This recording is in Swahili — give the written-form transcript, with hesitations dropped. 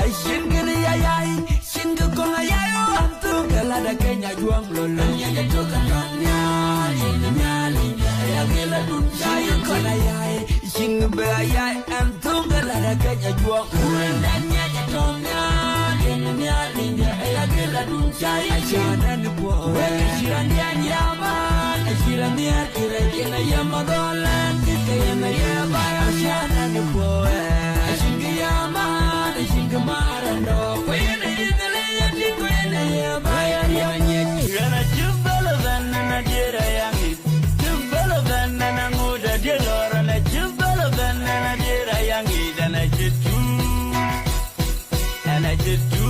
ai shingin ya yai shingu ko ya yo antu kala da kenya juang lolo ya ya to kan ya ya ya gela dun ya ko na yai shingu ba yai antu kala da kenya juang dan ya ya to ya ya gela dun ya shana ni bo shiran ya ya ma shiran ya ira ya ya ma dolan ya na ya ba shana ni bo shingu ya ma shingu marando kwene idele ya kwene ya ba ya ya Yana jubbala vanna dira yangi jubbala vanna nguda dilora na jubbala vanna dira yangi dana jitu ana jitu